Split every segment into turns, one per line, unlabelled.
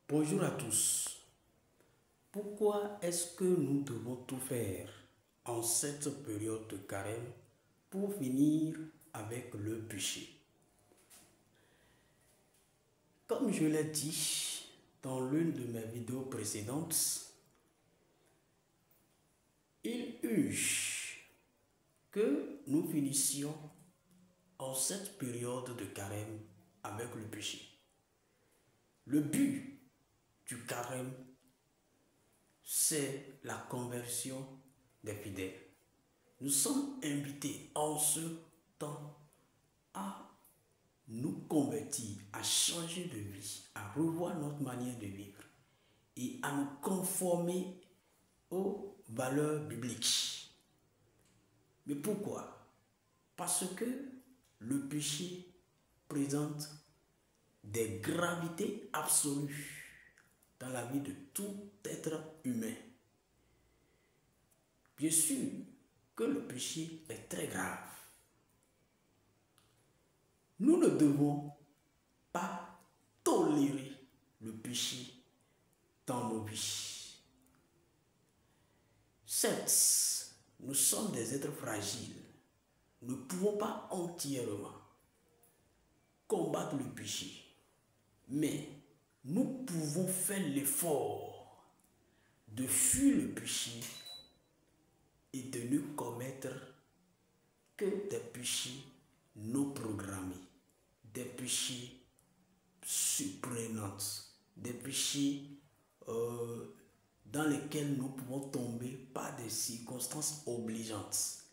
Bonjour à tous. Pourquoi est-ce que nous devons tout faire en cette période de carême pour finir avec le péché? Comme je l'ai dit dans l'une de mes vidéos précédentes, il urge que nous finissions en cette période de carême avec le péché. Le but du carême, c'est la conversion des fidèles. Nous sommes invités en ce temps à nous convertir, à changer de vie, à revoir notre manière de vivre et à nous conformer aux valeurs bibliques. Mais pourquoi? Parce que le péché présente des gravités absolues dans la vie de tout être humain. Bien sûr que le péché est très grave. Nous ne devons pas tolérer le péché dans nos vies. Certes, nous sommes des êtres fragiles. Nous ne pouvons pas entièrement combattre le péché. Mais nous pouvons faire l'effort de fuir le péché et de ne commettre que des péchés non programmés, des péchés surprenants, des péchés dans lesquels nous pouvons tomber par des circonstances obligeantes.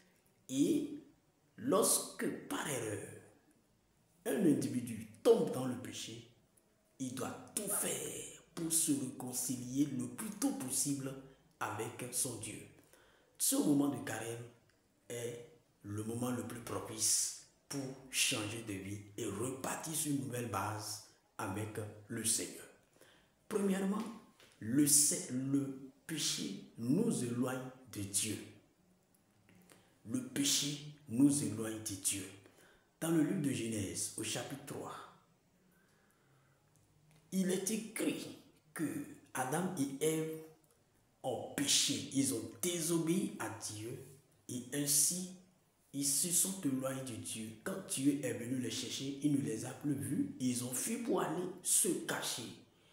Et lorsque par erreur, un individu tombe dans le péché, il doit tout faire pour se réconcilier le plus tôt possible avec son Dieu. Ce moment de carême est le moment le plus propice pour changer de vie et repartir sur une nouvelle base avec le Seigneur. Premièrement, le péché nous éloigne de Dieu. Le péché nous éloigne de Dieu. Dans le livre de Genèse, au chapitre 3, il est écrit que Adam et Ève ont péché, ils ont désobéi à Dieu et ainsi ils se sont éloignés de Dieu. Quand Dieu est venu les chercher, il ne les a plus vus, ils ont fui pour aller se cacher.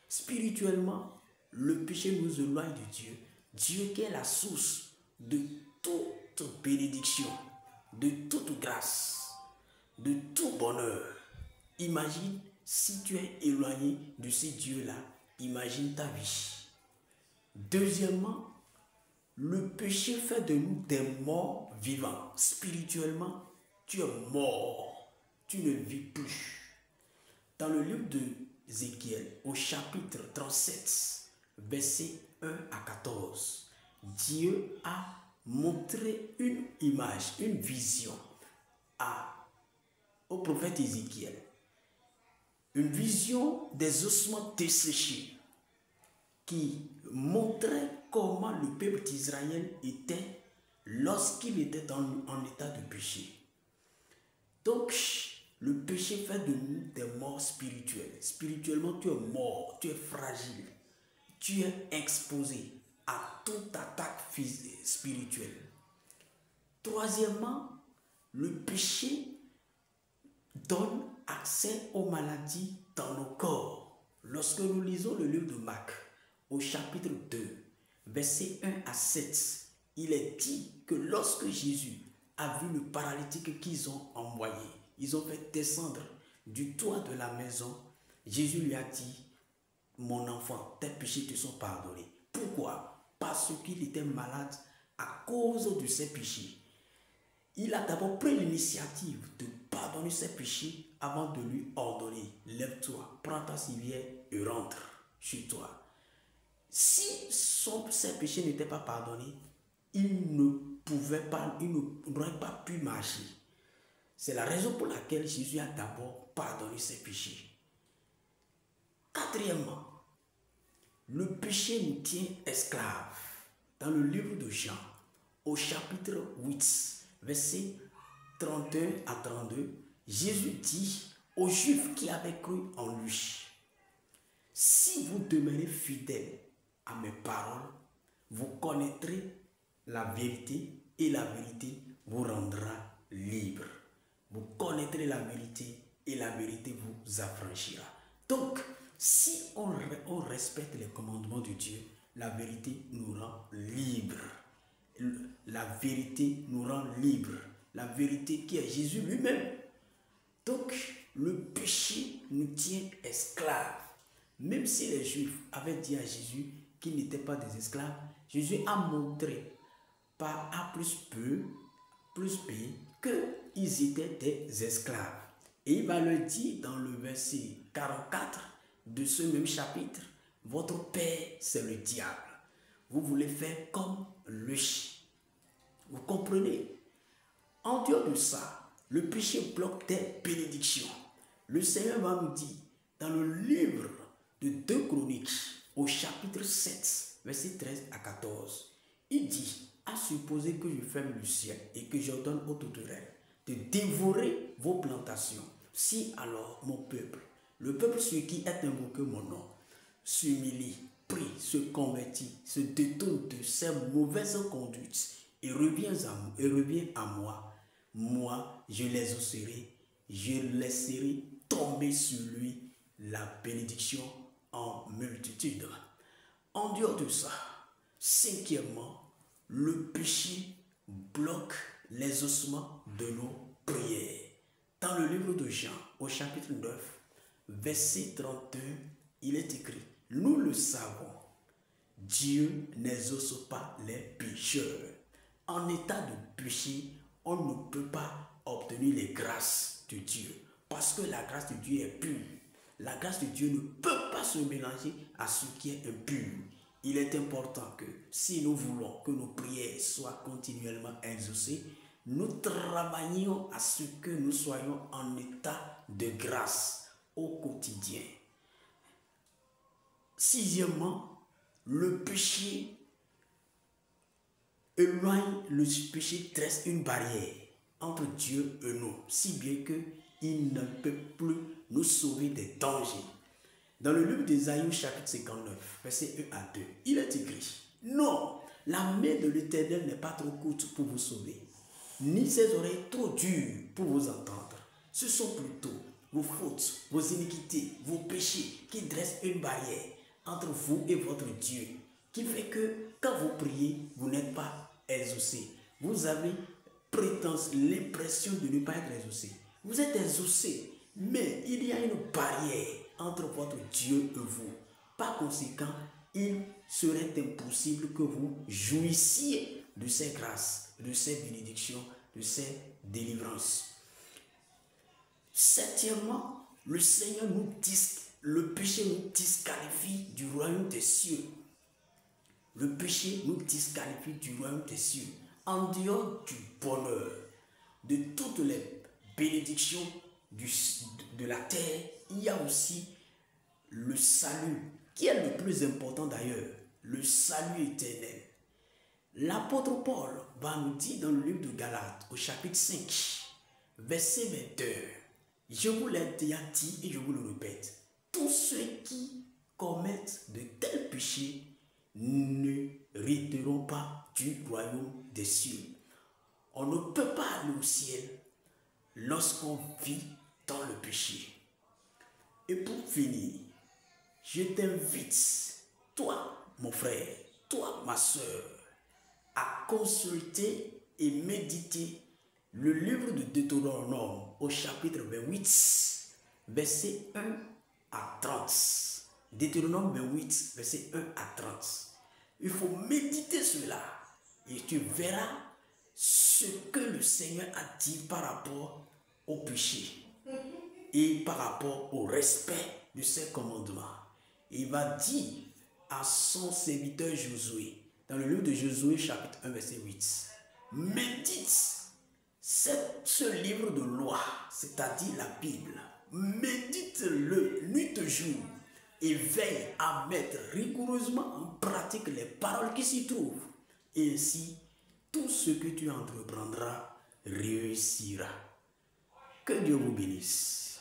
Spirituellement, le péché nous éloigne de Dieu. Dieu qui est la source de toute bénédiction, de toute grâce, de tout bonheur. Imagine si tu es éloigné de ce Dieu-là, imagine ta vie. Deuxièmement, le péché fait de nous des morts vivants. Spirituellement, tu es mort, tu ne vis plus. Dans le livre d'Ézéchiel, au chapitre 37, versets 1 à 14, Dieu a montré une image, une vision au prophète Ézéchiel. Une vision des ossements desséchés qui montrait comment le peuple d'Israël était lorsqu'il était en état de péché. Donc, le péché fait de nous des morts spirituelles. Spirituellement, tu es mort, tu es fragile, tu es exposé à toute attaque spirituelle. Troisièmement, le péché donne accès aux maladies dans nos corps. Lorsque nous lisons le livre de Marc, au chapitre 2, versets 1 à 7, il est dit que lorsque Jésus a vu le paralytique qu'ils ont envoyé, ils ont fait descendre du toit de la maison, Jésus lui a dit: mon enfant, tes péchés te sont pardonnés. Pourquoi? Parce qu'il était malade à cause de ses péchés. Il a d'abord pris l'initiative de pardonner ses péchés avant de lui ordonner: lève-toi, prends ta civière et rentre chez toi. Si ses péchés n'étaient pas pardonnés, il n'aurait pas pu marcher. C'est la raison pour laquelle Jésus a d'abord pardonné ses péchés. Quatrièmement, le péché nous tient esclaves. Dans le livre de Jean, au chapitre 8, versets 31 à 32, Jésus dit aux Juifs qui avaient cru en lui: si vous demeurez fidèles à mes paroles, vous connaîtrez la vérité et la vérité vous rendra libre. Vous connaîtrez la vérité et la vérité vous affranchira. Donc, si on respecte les commandements de Dieu, la vérité nous rend libres. La vérité nous rend libres. La vérité qui est Jésus lui-même. Donc, le péché nous tient esclaves. Même si les Juifs avaient dit à Jésus qu'ils n'étaient pas des esclaves, Jésus a montré par A plus B qu'ils étaient des esclaves. Et il va le dire dans le verset 44 de ce même chapitre, votre père c'est le diable. Vous voulez faire comme lui. Vous comprenez? En dehors de ça, le péché bloque des bénédictions. Le Seigneur va nous dire dans le livre de 2 Chroniques, au chapitre 7, verset 13 à 14, il dit, à supposer que je ferme le ciel et que j'ordonne aux tourterelles de dévorer vos plantations, si alors mon peuple, le peuple sur qui est invoqué mon nom, s'humilie, prie, se convertit, se détourne de ses mauvaises conduites et revient à moi, moi je les exaucerai, je laisserai tomber sur lui la bénédiction en multitude. En dehors de ça, cinquièmement, le péché bloque l'exaucement de nos prières. Dans le livre de Jean, au chapitre 9, verset 31, il est écrit, nous le savons, Dieu n'exauce pas les pécheurs. En état de péché, on ne peut pas obtenir les grâces de Dieu. Parce que la grâce de Dieu est pure. La grâce de Dieu ne peut pas se mélanger à ce qui est impur. Il est important que si nous voulons que nos prières soient continuellement exaucées, nous travaillons à ce que nous soyons en état de grâce au quotidien. Sixièmement, le péché éloigne, le péché dresse une barrière entre Dieu et nous, si bien qu'il ne peut plus nous sauver des dangers. Dans le livre d'Ésaïe, chapitre 59, verset 1 à 2, il est écrit, non, la main de l'Éternel n'est pas trop courte pour vous sauver, ni ses oreilles trop dures pour vous entendre. Ce sont plutôt vos fautes, vos iniquités, vos péchés qui dressent une barrière entre vous et votre Dieu, qui fait que quand vous priez, vous n'êtes pas exaucé. Vous avez l'impression de ne pas être exaucé. Vous êtes exaucé, mais il y a une barrière entre votre Dieu et vous. Par conséquent, il serait impossible que vous jouissiez de ses grâces, de ses bénédictions, de ses délivrances. Septièmement, le péché nous disqualifie du royaume des cieux. Le péché nous disqualifie du royaume des cieux. En dehors du bonheur, de toutes les bénédictions de la terre, il y a aussi le salut, qui est le plus important d'ailleurs, le salut éternel. L'apôtre Paul va nous dire dans le livre de Galates, au chapitre 5, verset 22, je vous l'ai déjà dit et je vous le répète, tous ceux qui commettent de tels péchés ne hériteront pas du royaume des cieux. On ne peut pas aller au ciel lorsqu'on vit dans le péché. Et pour finir, je t'invite, toi mon frère, toi ma soeur, à consulter et méditer le livre de Deutéronome au chapitre 28, verset 1 à 30. Deutéronome 28, verset 1 à 30. Il faut méditer cela et tu verras ce que le Seigneur a dit par rapport au péché et par rapport au respect de ses commandements. Il va dire à son serviteur Josué, dans le livre de Josué chapitre 1 verset 8, médite ce livre de loi, c'est-à-dire la Bible, médite-le nuit et jour et veille à mettre rigoureusement en pratique les paroles qui s'y trouvent. Et ainsi, tout ce que tu entreprendras réussira. Que Dieu vous bénisse.